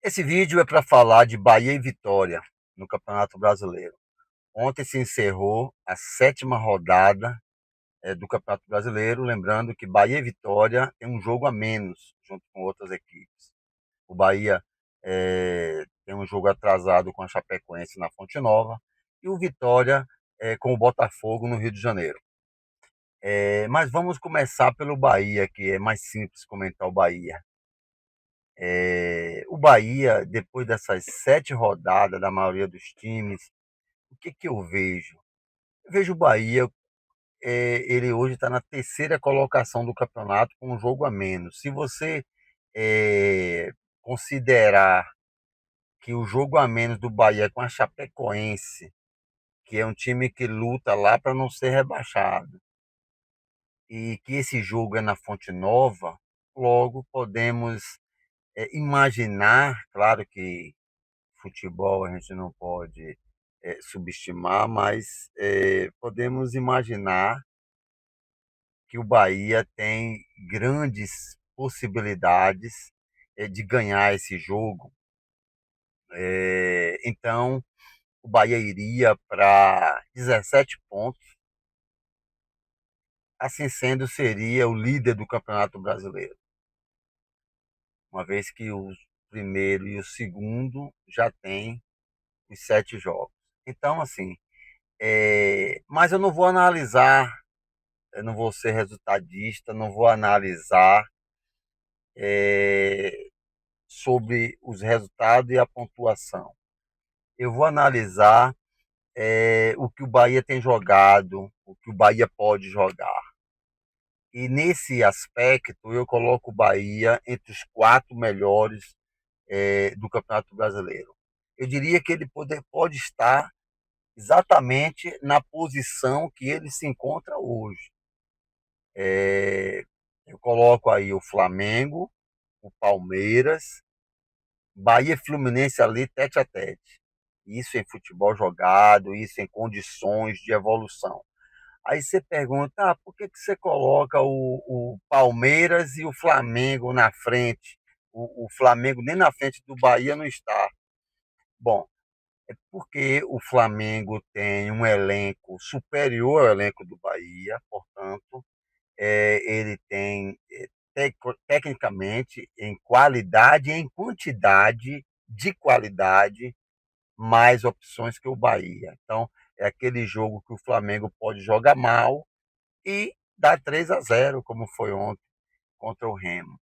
Esse vídeo é para falar de Bahia e Vitória no Campeonato Brasileiro. Ontem se encerrou a sétima rodada do Campeonato Brasileiro, lembrando que Bahia e Vitória tem um jogo a menos junto com outras equipes. O Bahia tem um jogo atrasado com a Chapecoense na Fonte Nova e o Vitória com o Botafogo no Rio de Janeiro. Mas vamos começar pelo Bahia, que é mais simples comentar o Bahia. O Bahia, depois dessas 7 rodadas da maioria dos times, o que eu vejo? Eu vejo o Bahia, ele hoje está na terceira colocação do campeonato com um jogo a menos. Se você considerar que o jogo a menos do Bahia é com a Chapecoense, que é um time que luta lá para não ser rebaixado, e que esse jogo é na Fonte Nova, logo podemos imaginar, claro que futebol a gente não pode subestimar, mas podemos imaginar que o Bahia tem grandes possibilidades de ganhar esse jogo. Então, o Bahia iria para 17 pontos, assim sendo, seria o líder do Campeonato Brasileiro, uma vez que o primeiro e o segundo já têm os 7 jogos. Então, assim, mas eu não vou analisar, eu não vou ser resultadista, não vou analisar sobre os resultados e a pontuação. Eu vou analisar o que o Bahia tem jogado, o que o Bahia pode jogar. E nesse aspecto, eu coloco o Bahia entre os 4 melhores do Campeonato Brasileiro. Eu diria que ele pode estar exatamente na posição que ele se encontra hoje. Eu coloco aí o Flamengo, o Palmeiras, Bahia e Fluminense ali tete a tete. Isso em futebol jogado, isso em condições de evolução. Aí você pergunta, por que você coloca o Palmeiras e o Flamengo na frente? O Flamengo nem na frente do Bahia não está. Bom, é porque o Flamengo tem um elenco superior ao elenco do Bahia, portanto, ele tem, tecnicamente, em qualidade e em quantidade de qualidade, mais opções que o Bahia. Então, é aquele jogo que o Flamengo pode jogar mal e dar 3-0, como foi ontem contra o Remo.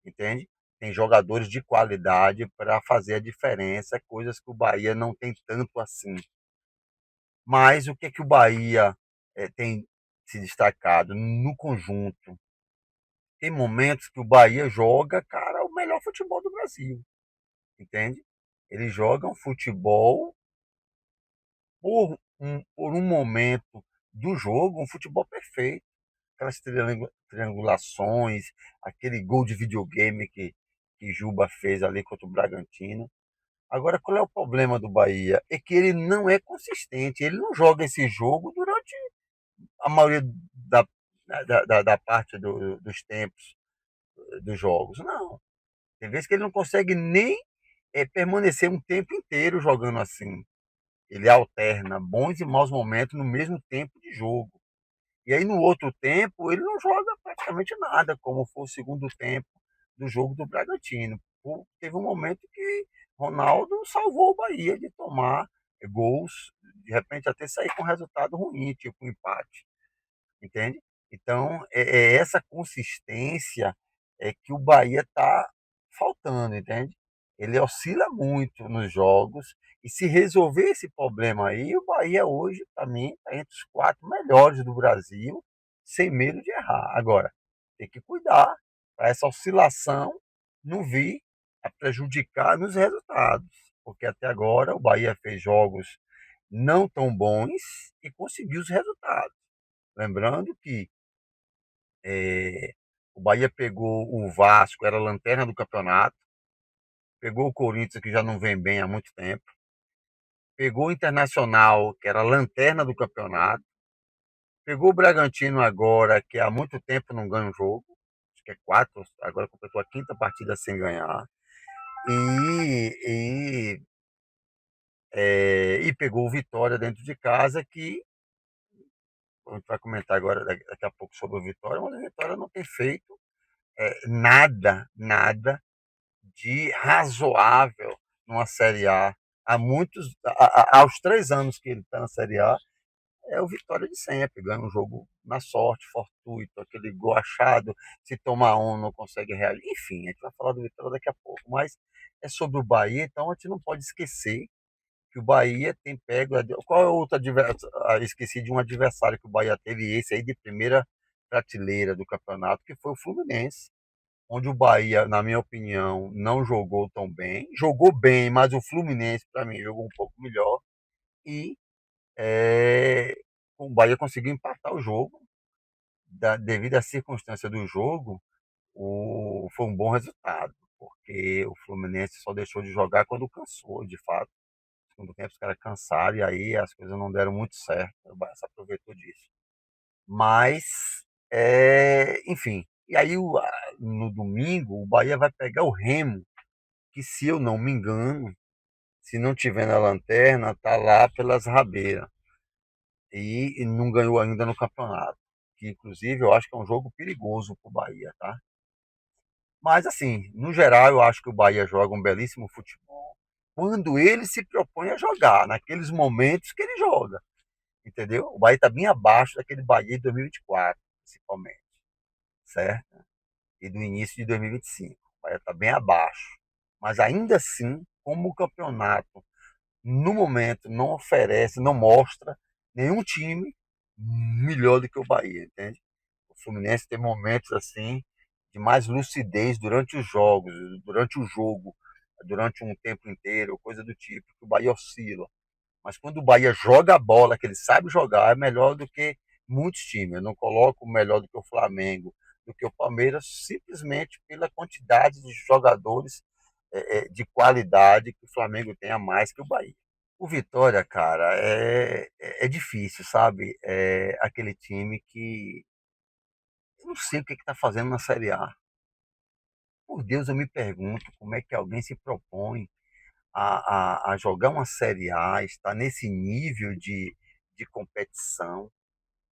Entende? Tem jogadores de qualidade para fazer a diferença, coisas que o Bahia não tem tanto assim. Mas o que o Bahia tem se destacado no conjunto? Tem momentos que o Bahia joga, cara, o melhor futebol do Brasil, entende? Ele joga um futebol por um momento do jogo, um futebol perfeito. Aquelas triangulações, aquele gol de videogame que Juba fez ali contra o Bragantino. Agora, qual é o problema do Bahia? É que ele não é consistente, ele não joga esse jogo durante a maioria da parte dos tempos dos jogos. Não. Tem vezes que ele não consegue nem permanecer um tempo inteiro jogando assim. Ele alterna bons e maus momentos no mesmo tempo de jogo. E aí no outro tempo ele não joga praticamente nada, como foi o segundo tempo do jogo do Bragantino. Teve um momento que Ronaldo salvou o Bahia de tomar gols, de repente até sair com resultado ruim, tipo um empate, entende? Então é essa consistência que o Bahia está faltando, entende? Ele oscila muito nos jogos e se resolver esse problema aí, o Bahia hoje, para mim, está entre os 4 melhores do Brasil, sem medo de errar. Agora, tem que cuidar para essa oscilação não vir a prejudicar nos resultados, porque até agora o Bahia fez jogos não tão bons e conseguiu os resultados. Lembrando que o Bahia pegou o Vasco, era a lanterna do campeonato, pegou o Corinthians, que já não vem bem há muito tempo, pegou o Internacional, que era a lanterna do campeonato, pegou o Bragantino agora, que há muito tempo não ganha um jogo, acho que é 4, agora completou a 5ª partida sem ganhar, e, e pegou o Vitória dentro de casa, que a gente vai comentar agora daqui a pouco sobre o Vitória, mas o Vitória não tem feito nada de razoável numa Série A. Há muitos, aos 3 anos que ele está na Série A, é o Vitória de sempre, ganha um jogo na sorte, fortuito, aquele gol achado, se tomar um não consegue reagir. Enfim, a gente vai falar do Vitória daqui a pouco, mas é sobre o Bahia, então a gente não pode esquecer que o Bahia tem pego. Qual é o outro adversário? Esqueci de um adversário que o Bahia teve, esse aí de primeira prateleira do campeonato, que foi o Fluminense, onde o Bahia, na minha opinião, não jogou tão bem. Jogou bem, mas o Fluminense, para mim, jogou um pouco melhor. E é, o Bahia conseguiu empatar o jogo. Devido à circunstância do jogo, foi um bom resultado, porque o Fluminense só deixou de jogar quando cansou, de fato. No segundo tempo, os caras cansaram e aí as coisas não deram muito certo. O Bahia se aproveitou disso. Mas, enfim. E aí, no domingo, o Bahia vai pegar o Remo, que, se eu não me engano, se não tiver na lanterna, tá lá pelas rabeiras. E não ganhou ainda no campeonato. Que, inclusive, eu acho que é um jogo perigoso pro Bahia, tá? Mas, assim, no geral, eu acho que o Bahia joga um belíssimo futebol quando ele se propõe a jogar, naqueles momentos que ele joga, entendeu? O Bahia está bem abaixo daquele Bahia de 2024, principalmente, certo? E do início de 2025. O Bahia está bem abaixo. Mas ainda assim, como o campeonato no momento não oferece, não mostra nenhum time melhor do que o Bahia, entende? O Fluminense tem momentos assim de mais lucidez durante os jogos, durante o jogo, durante um tempo inteiro, coisa do tipo, que o Bahia oscila. Mas quando o Bahia joga a bola, que ele sabe jogar, é melhor do que muitos times. Eu não coloco melhor do que o Flamengo, do que o Palmeiras, simplesmente pela quantidade de jogadores de qualidade que o Flamengo tem a mais que o Bahia. O Vitória, cara, é difícil, sabe? É aquele time que eu não sei o que está fazendo na Série A. Por Deus, eu me pergunto como é que alguém se propõe a jogar uma Série A, estar nesse nível de competição,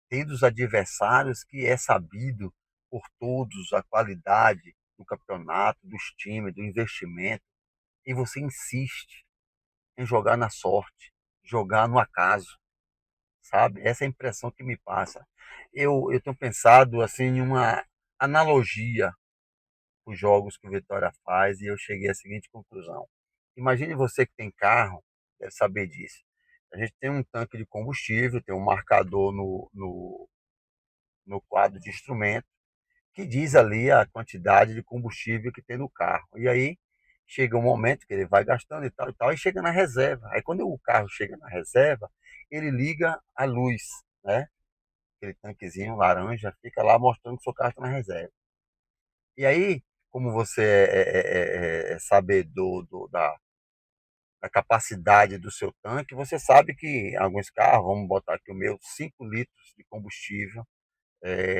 tendo os adversários que é sabido por todos a qualidade do campeonato, dos times, do investimento, e você insiste em jogar na sorte, jogar no acaso, sabe? Essa é a impressão que me passa. Eu tenho pensado assim em uma analogia os jogos que o Vitória faz e eu cheguei à seguinte conclusão. Imagine você que tem carro, deve saber disso. A gente tem um tanque de combustível, tem um marcador no quadro de instrumento que diz ali a quantidade de combustível que tem no carro. E aí chega um momento que ele vai gastando e tal, e chega na reserva. Aí quando o carro chega na reserva, ele liga a luz, né? Aquele tanquezinho laranja fica lá mostrando que o seu carro está na reserva. E aí, como você é sabedor da capacidade do seu tanque, você sabe que em alguns carros, vamos botar aqui o meu, 5 litros de combustível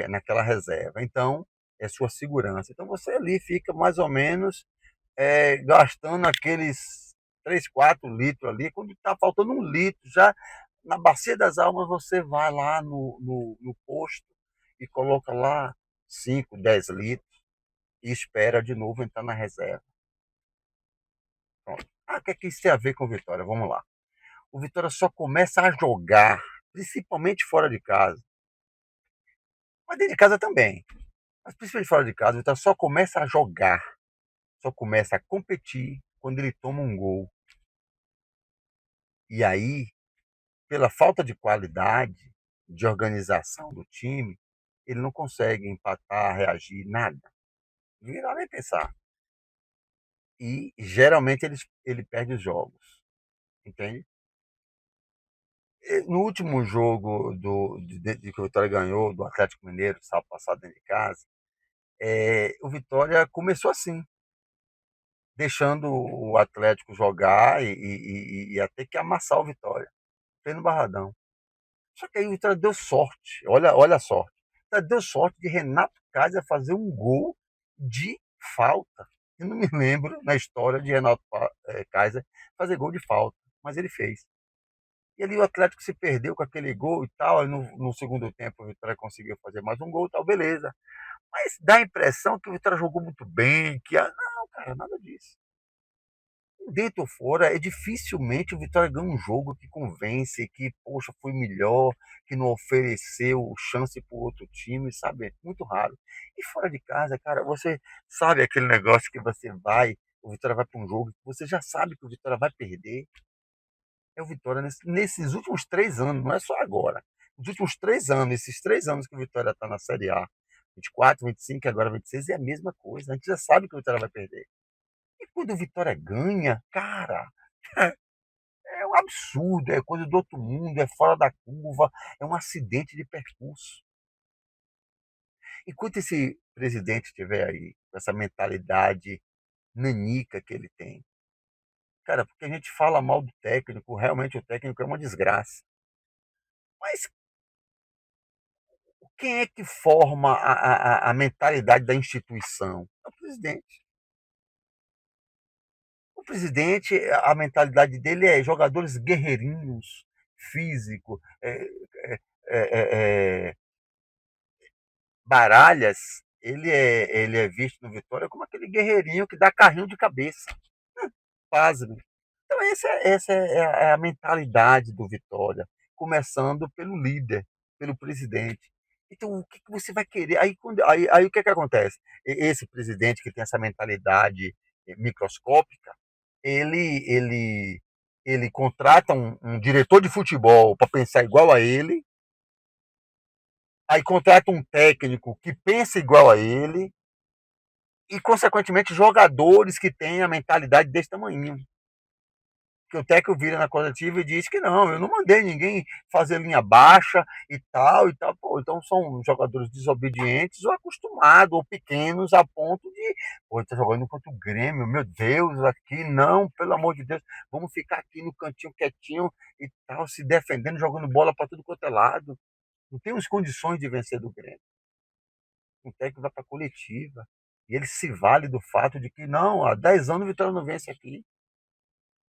naquela reserva. Então, é sua segurança. Então, você ali fica mais ou menos gastando aqueles 3 4 litros ali. Quando está faltando 1 litro, já na bacia das almas, você vai lá no posto e coloca lá 5 10 litros e espera de novo entrar na reserva. Pronto. O que é que isso tem a ver com o Vitória? Vamos lá. O Vitória só começa a jogar, principalmente fora de casa, mas dentro de casa também, mas principalmente fora de casa, o Vitória só começa a jogar, só começa a competir quando ele toma um gol. E aí, pela falta de qualidade, de organização do time, ele não consegue empatar, reagir, nada. Virar nem pensar. E geralmente ele perde os jogos, entende? No último jogo de que o Vitória ganhou do Atlético Mineiro, sábado passado dentro de casa, o Vitória começou assim, deixando o Atlético jogar e até que amassar o Vitória. Fez no Barradão. Só que aí o Vitória deu sorte, olha a sorte. O Vitória deu sorte de Renato Kaiser fazer um gol de falta. Eu não me lembro na história de Renato Kaiser fazer gol de falta, mas ele fez. E ali o Atlético se perdeu com aquele gol e tal, aí no segundo tempo o Vitória conseguiu fazer mais um gol e tal, beleza. Mas dá a impressão que o Vitória jogou muito bem, não, cara, nada disso. Dentro ou fora, é dificilmente o Vitória ganha um jogo que convence, que, poxa, foi melhor, que não ofereceu chance para o outro time, sabe? Muito raro. E fora de casa, cara, você sabe aquele negócio que você vai, o Vitória vai para um jogo, você já sabe que o Vitória vai perder. É o Vitória nesses últimos 3 anos, não é só agora. Nos últimos 3 anos, esses 3 anos que o Vitória está na Série A, 24, 25 e agora 26, é a mesma coisa. A gente já sabe que o Vitória vai perder. E quando o Vitória ganha, cara, é um absurdo, é coisa do outro mundo, é fora da curva, é um acidente de percurso. Enquanto esse presidente estiver aí, com essa mentalidade nanica que ele tem, cara, porque a gente fala mal do técnico, realmente o técnico é uma desgraça. Mas quem é que forma a mentalidade da instituição? É o presidente. O presidente, a mentalidade dele é jogadores guerreirinhos, físico, é, Baralhas, ele é visto no Vitória como aquele guerreirinho que dá carrinho de cabeça. Pasme. Então, essa é a mentalidade do Vitória, começando pelo líder, pelo presidente. Então, o que, que você vai querer? Aí o que, que acontece? Esse presidente que tem essa mentalidade microscópica, ele contrata um diretor de futebol para pensar igual a ele, aí contrata um técnico que pensa igual a ele, e, consequentemente, jogadores que têm a mentalidade desse tamanho. Que o técnico vira na coletiva e diz que não, eu não mandei ninguém fazer linha baixa e tal, e tal. Pô, então são jogadores desobedientes ou acostumados, ou pequenos, a ponto de, pô, tá jogando contra o Grêmio, meu Deus, aqui não, pelo amor de Deus, vamos ficar aqui no cantinho quietinho e tal, se defendendo, jogando bola para tudo quanto é lado. Não temos condições de vencer do Grêmio. O técnico vai para a coletiva e ele se vale do fato de que não, há 10 anos o Vitória não vence aqui,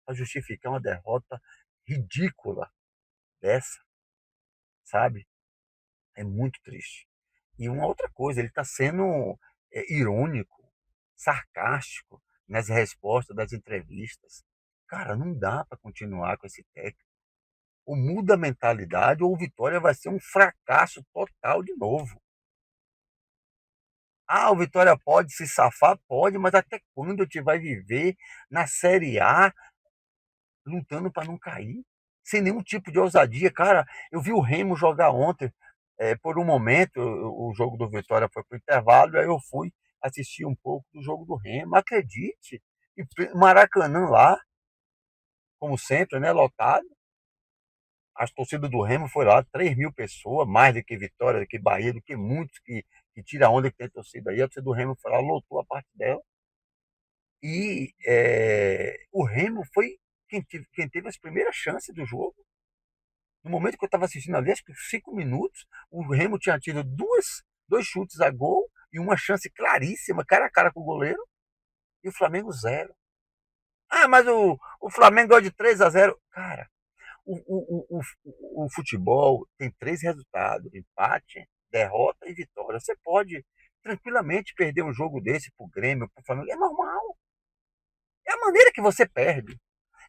para justificar uma derrota ridícula dessa, sabe? É muito triste. E uma outra coisa, ele está sendo irônico, sarcástico nas respostas das entrevistas. Cara, não dá para continuar com esse técnico. Ou muda a mentalidade, ou o Vitória vai ser um fracasso total de novo. Ah, o Vitória pode se safar? Pode, mas até quando a gente vai viver na Série A lutando para não cair? Sem nenhum tipo de ousadia. Cara, eu vi o Remo jogar ontem. Por um momento, o jogo do Vitória foi para o intervalo, aí eu fui assistir um pouco do jogo do Remo. Acredite, e Maracanã lá, como sempre, né, lotado. As torcidas do Remo foi lá, 3.000 pessoas, mais do que Vitória, do que Bahia, do que muitos que tira onda que tem torcida aí. A torcida do Remo foi lá, lotou a parte dela. E o Remo foi quem teve as primeiras chances do jogo. No momento que eu estava assistindo ali, acho que 5 minutos, o Remo tinha tido dois chutes a gol e uma chance claríssima, cara a cara com o goleiro, e o Flamengo zero. Ah, mas o Flamengo ganhou de 3-0. Cara, o futebol tem 3 resultados: empate, derrota e vitória. Você pode tranquilamente perder um jogo desse pro Grêmio, pro Flamengo. É normal. É a maneira que você perde.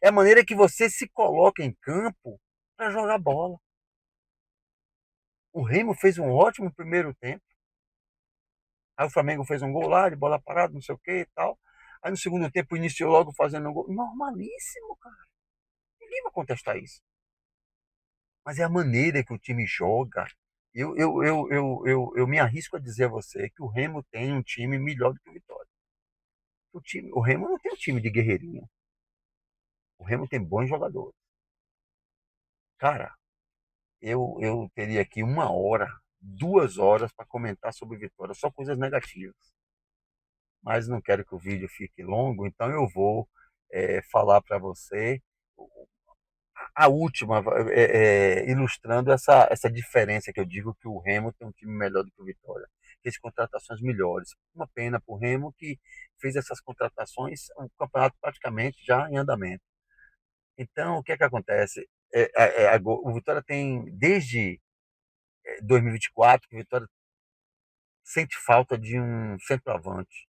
É a maneira que você se coloca em campo para jogar bola. O Remo fez um ótimo primeiro tempo. Aí o Flamengo fez um gol lá, de bola parada, não sei o que e tal. Aí no segundo tempo iniciou logo fazendo um gol. Normalíssimo, cara. Ninguém vai contestar isso. Mas é a maneira que o time joga. Eu me arrisco a dizer a você que o Remo tem um time melhor do que o Vitória. O Remo não tem um time de guerreirinho. O Remo tem bons jogadores. Cara, eu teria aqui 1 hora, 2 horas para comentar sobre Vitória, só coisas negativas. Mas não quero que o vídeo fique longo, então eu vou falar para você a última, ilustrando essa diferença que eu digo que o Remo tem um time melhor do que o Vitória. fez contratações melhores. Uma pena para o Remo que fez essas contratações, o campeonato praticamente já em andamento. Então, o que é que acontece? O Vitória tem, desde 2024, que o Vitória sente falta de um centroavante.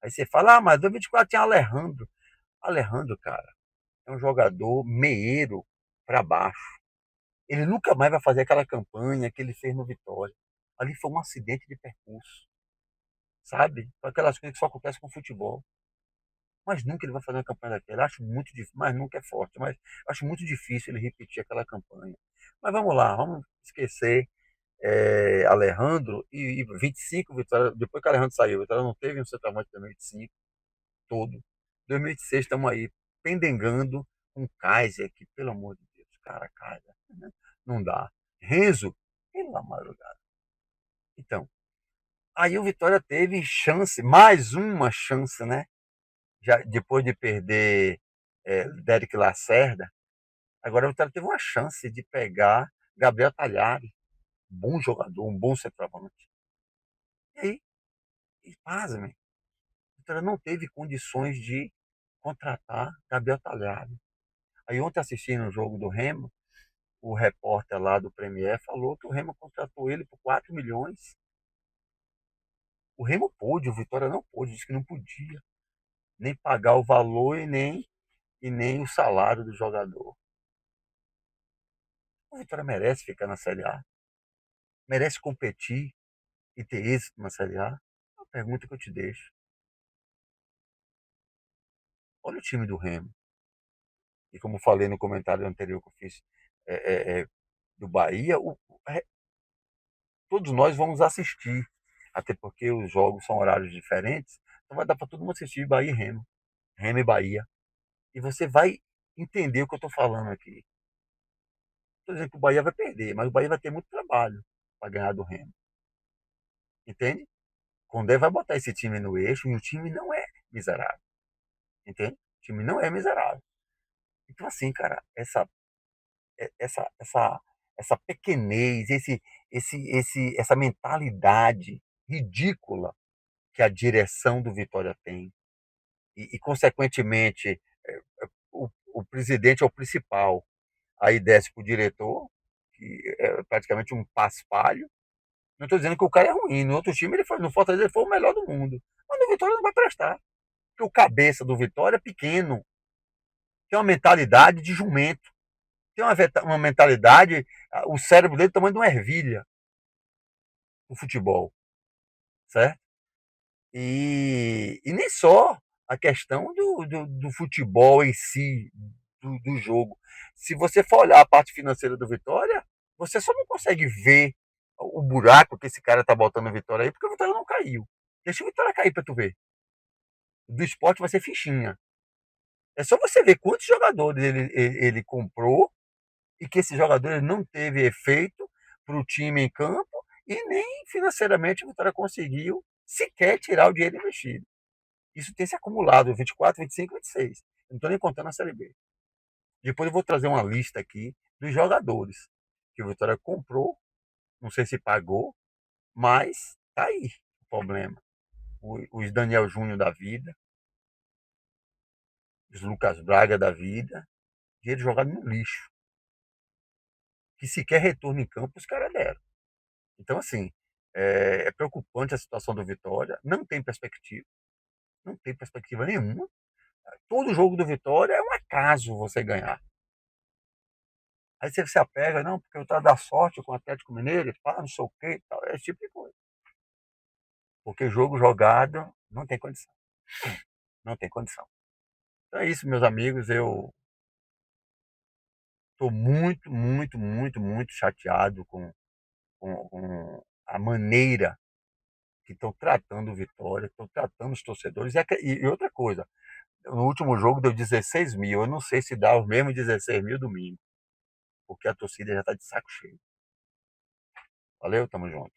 Aí você fala, mas 2024 tinha Alejandro. Alejandro, cara, é um jogador meieiro para baixo. Ele nunca mais vai fazer aquela campanha que ele fez no Vitória. Ali foi um acidente de percurso, sabe? Aquelas coisas que só acontecem com futebol. Mas nunca ele vai fazer uma campanha daquela. Acho muito difícil, mas nunca é forte. Mas acho muito difícil ele repetir aquela campanha. Mas vamos lá, vamos esquecer Alejandro e 25, Vitória, depois que o Alejandro saiu, Vitória não teve um centroavante de 2025 todo. 2026 estamos aí pendengando com Kaiser, que pelo amor de Deus, cara, Kaiser, né? Não dá. Renzo, pela madrugada. Então, aí o Vitória teve chance, mais uma chance, né? Já depois de perder Derek Lacerda, agora o Vitória teve uma chance de pegar Gabriel Talhari, um bom jogador, um bom centroavante. E aí, pasmem, o Vitória não teve condições de contratar Gabriel Talhari. Aí ontem assistindo o jogo do Remo, o repórter lá do Premier falou que o Remo contratou ele por 4 milhões. O Remo pôde, o Vitória não pôde, disse que não podia nem pagar o valor e nem o salário do jogador. O Vitória merece ficar na Série A, merece competir e ter êxito na Série A. É uma pergunta que eu te deixo. Olha o time do Remo. E como falei no comentário anterior que eu fiz do Bahia, todos nós vamos assistir, até porque os jogos são horários diferentes, então vai dar para todo mundo assistir Bahia e Remo, Remo e Bahia. E você vai entender o que eu estou falando aqui. Estou dizendo que o Bahia vai perder, mas o Bahia vai ter muito trabalho para ganhar do Remo. Entende? O Condé vai botar esse time no eixo e o time não é miserável. Entende? O time não é miserável. Então, assim, cara, essa pequenez, essa mentalidade ridícula que a direção do Vitória tem, e consequentemente, o presidente é o principal, aí desce para o diretor, que é praticamente um paspalho. Não estou dizendo que o cara é ruim, no outro time ele foi, no Fortaleza ele foi o melhor do mundo, mas no Vitória não vai prestar, porque o cabeça do Vitória é pequeno, tem uma mentalidade de jumento, tem uma mentalidade, o cérebro dele é do tamanho de uma ervilha, o futebol, certo? E nem só a questão do futebol em si, do jogo. Se você for olhar a parte financeira do Vitória, você só não consegue ver o buraco que esse cara tá botando no Vitória aí, porque o Vitória não caiu. Deixa o Vitória cair para tu ver. Do esporte vai ser fichinha. É só você ver quantos jogadores ele comprou e que esses jogadores não teve efeito para o time em campo e nem financeiramente o Vitória conseguiu sequer tirar o dinheiro investido. Isso tem se acumulado 24, 25, 26. Eu não estou nem contando a Série B. Depois eu vou trazer uma lista aqui dos jogadores que o Vitória comprou, não sei se pagou, mas tá aí o problema. Os Daniel Júnior da vida, os Lucas Braga da vida, dinheiro jogado no lixo. Que sequer retorno em campo os caras deram. Então, assim, é preocupante a situação do Vitória, não tem perspectiva, não tem perspectiva nenhuma. Todo jogo do Vitória é um acaso você ganhar. Aí você se apega, não, porque eu tava da sorte com o Atlético Mineiro, pá, não sei o quê, tal, esse tipo de coisa. Porque jogo jogado não tem condição. Não tem condição. Então é isso, meus amigos. Eu estou muito, muito, muito, muito chateado com a maneira que estão tratando o Vitória, que estão tratando os torcedores. E outra coisa, no último jogo deu 16 mil. Eu não sei se dá os mesmos 16 mil domingo, porque a torcida já está de saco cheio. Valeu, tamo junto.